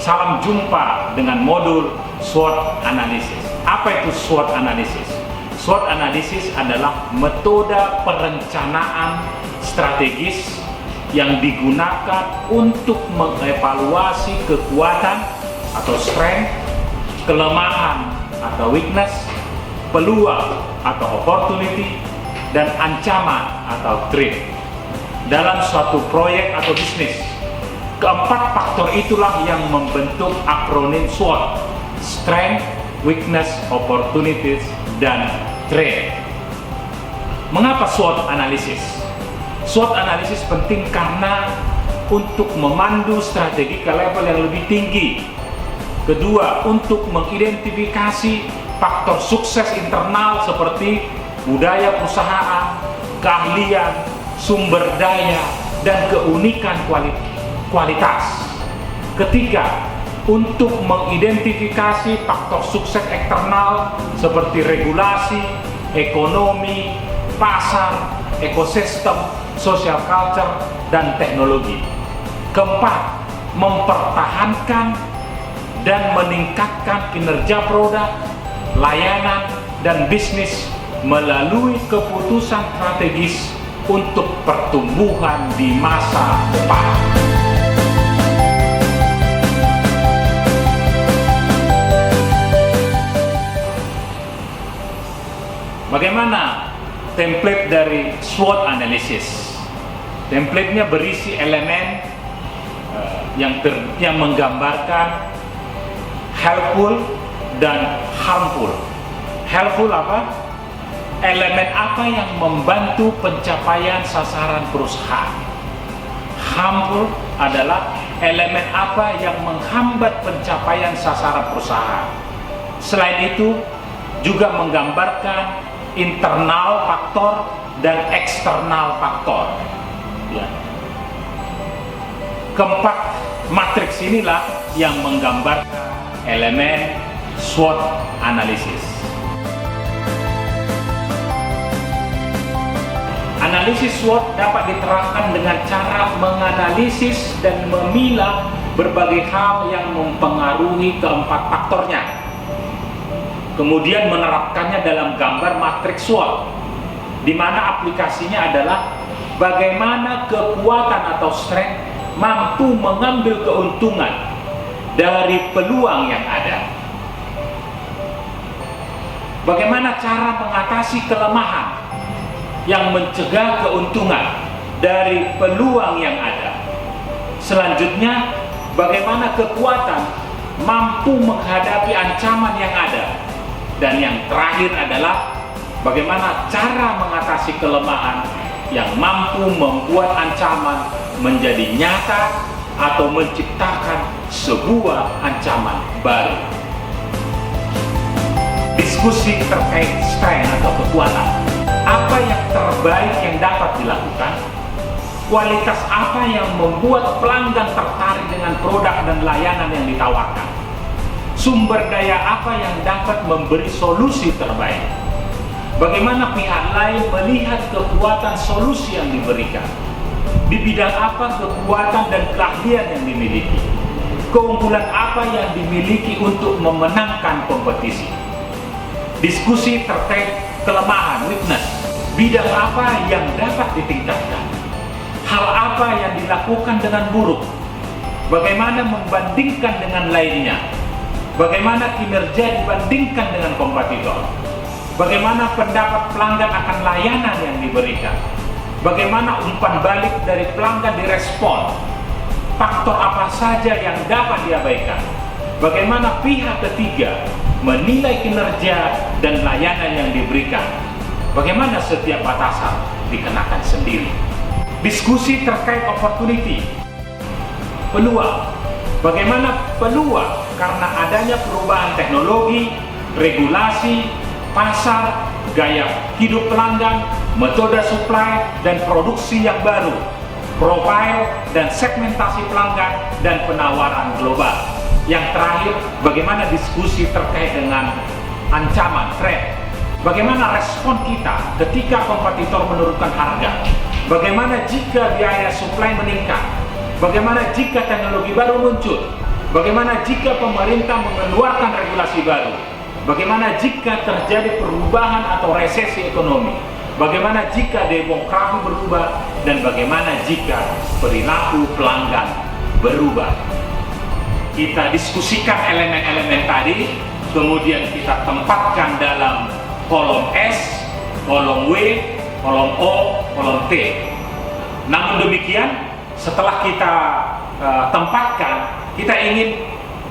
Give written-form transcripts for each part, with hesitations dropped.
Salam jumpa dengan modul SWOT Analysis. Apa itu SWOT Analysis? SWOT Analysis adalah metode perencanaan strategis yang digunakan untuk mengevaluasi kekuatan atau strength, kelemahan atau weakness, peluang atau opportunity, dan ancaman atau threat dalam suatu proyek atau bisnis. Keempat faktor itulah yang membentuk akronim SWOT: strength, weakness, opportunities, dan threat. Mengapa SWOT analisis? SWOT analisis penting karena untuk memandu strategi ke level yang lebih tinggi. Kedua, untuk mengidentifikasi faktor sukses internal seperti budaya perusahaan, keahlian, sumber daya, dan keunikan kualitas. Ketiga, untuk mengidentifikasi faktor sukses eksternal seperti regulasi, ekonomi, pasar, ekosistem, social culture, dan teknologi. Keempat, mempertahankan dan meningkatkan kinerja produk, layanan, dan bisnis melalui keputusan strategis untuk pertumbuhan di masa depan. Bagaimana template dari SWOT analysis? Template-nya berisi elemen yang menggambarkan helpful dan harmful. Helpful apa? Elemen apa yang membantu pencapaian sasaran perusahaan. Harmful adalah elemen apa yang menghambat pencapaian sasaran perusahaan. Selain itu, juga menggambarkan internal faktor dan eksternal faktor. Ya. Keempat matriks inilah yang menggambarkan elemen SWOT analisis. Analisis SWOT dapat diterapkan dengan cara menganalisis dan memilah berbagai hal yang mempengaruhi keempat faktornya. Kemudian menerapkannya dalam gambar matriks SWOT, di mana aplikasinya adalah bagaimana kekuatan atau strength mampu mengambil keuntungan dari peluang yang ada. Bagaimana cara mengatasi kelemahan yang mencegah keuntungan dari peluang yang ada. Selanjutnya, bagaimana kekuatan mampu menghadapi ancaman yang ada. Dan yang terakhir adalah bagaimana cara mengatasi kelemahan yang mampu membuat ancaman menjadi nyata atau menciptakan sebuah ancaman baru. Diskusi terkait strength atau kekuatan. Apa yang terbaik yang dapat dilakukan? Kualitas apa yang membuat pelanggan tertarik dengan produk dan layanan yang ditawarkan? Sumber daya apa yang dapat memberi solusi terbaik? Bagaimana pihak lain melihat kekuatan solusi yang diberikan? Di bidang apa kekuatan dan keahlian yang dimiliki? Keunggulan apa yang dimiliki untuk memenangkan kompetisi? Diskusi terkait kelemahan, weakness. Bidang apa yang dapat ditingkatkan? Hal apa yang dilakukan dengan buruk? Bagaimana membandingkan dengan lainnya? Bagaimana kinerja dibandingkan dengan kompetitor? Bagaimana pendapat pelanggan akan layanan yang diberikan? Bagaimana umpan balik dari pelanggan direspon? Faktor apa saja yang dapat diabaikan? Bagaimana pihak ketiga menilai kinerja dan layanan yang diberikan? Bagaimana setiap batasan dikenakan sendiri? Diskusi terkait opportunity, peluang. Bagaimana peluang karena adanya perubahan teknologi, regulasi, pasar, gaya hidup pelanggan, metode supply dan produksi yang baru, profil dan segmentasi pelanggan, dan penawaran global. Yang terakhir, bagaimana diskusi terkait dengan ancaman, threat. Bagaimana respon kita ketika kompetitor menurunkan harga? Bagaimana jika biaya supply meningkat? Bagaimana jika teknologi baru muncul? Bagaimana jika pemerintah mengeluarkan regulasi baru? Bagaimana jika terjadi perubahan atau resesi ekonomi? Bagaimana jika demografi berubah? Dan bagaimana jika perilaku pelanggan berubah? Kita diskusikan elemen-elemen tadi, kemudian kita tempatkan dalam kolom S, kolom W, kolom O, kolom T. Namun demikian, setelah kita tempatkan, kita ingin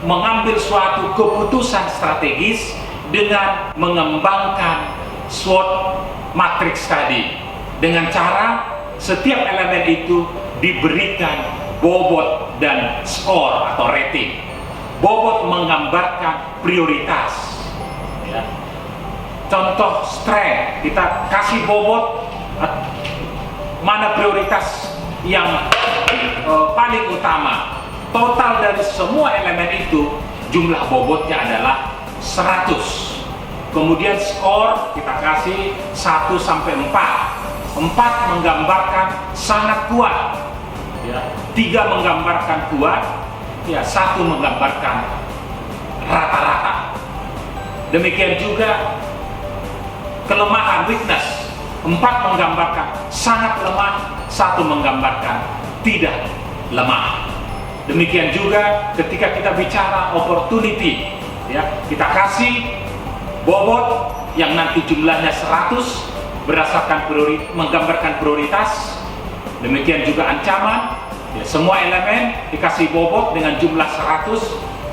mengambil suatu keputusan strategis dengan mengembangkan SWOT matrix tadi, dengan cara setiap elemen itu diberikan bobot dan skor atau rating. Bobot menggambarkan prioritas, ya. Contoh strength, kita kasih bobot mana prioritas yang paling utama. Total dari semua elemen itu jumlah bobotnya adalah 100. Kemudian skor kita kasih 1 sampai 4. 4 menggambarkan sangat kuat, ya. 3 menggambarkan kuat, ya. 1 menggambarkan rata-rata. Demikian juga kelemahan, weakness. 4 menggambarkan sangat lemah, 1 menggambarkan tidak lemah. Demikian juga ketika kita bicara opportunity, ya, kita kasih bobot yang nanti jumlahnya 100 berdasarkan menggambarkan prioritas. Demikian juga ancaman, ya, semua elemen dikasih bobot dengan jumlah 100,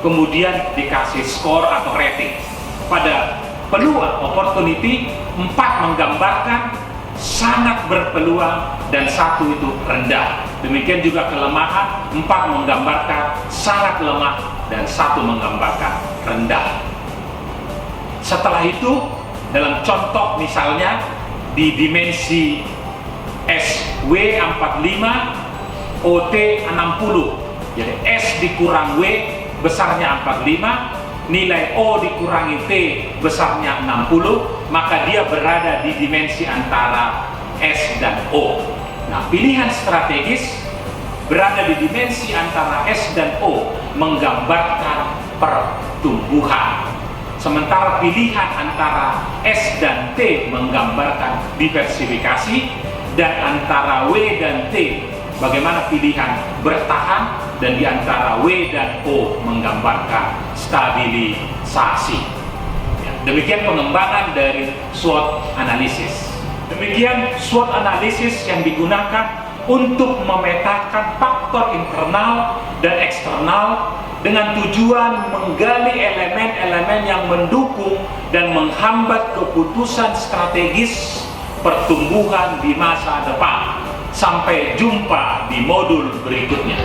kemudian dikasih skor atau rating. Pada peluang opportunity, 4 menggambarkan sangat berpeluang dan 1 itu rendah. Demikian juga kelemahan, 4 menggambarkan sangat lemah dan 1 menggambarkan rendah. Setelah itu, dalam contoh misalnya di dimensi SW45, OT 60. Jadi S dikurang W besarnya 45, nilai O dikurangi T besarnya 60, maka dia berada di dimensi antara S dan O. Nah, pilihan strategis berada di dimensi antara S dan O menggambarkan pertumbuhan. Sementara pilihan antara S dan T menggambarkan diversifikasi, dan antara W dan T bagaimana pilihan bertahan, dan di antara W dan O menggambarkan stabilisasi. Ya, demikian pengembangan dari SWOT analisis. Demikian SWOT analisis yang digunakan untuk memetakan faktor internal dan eksternal dengan tujuan menggali elemen-elemen yang mendukung dan menghambat keputusan strategis pertumbuhan di masa depan. Sampai jumpa di modul berikutnya.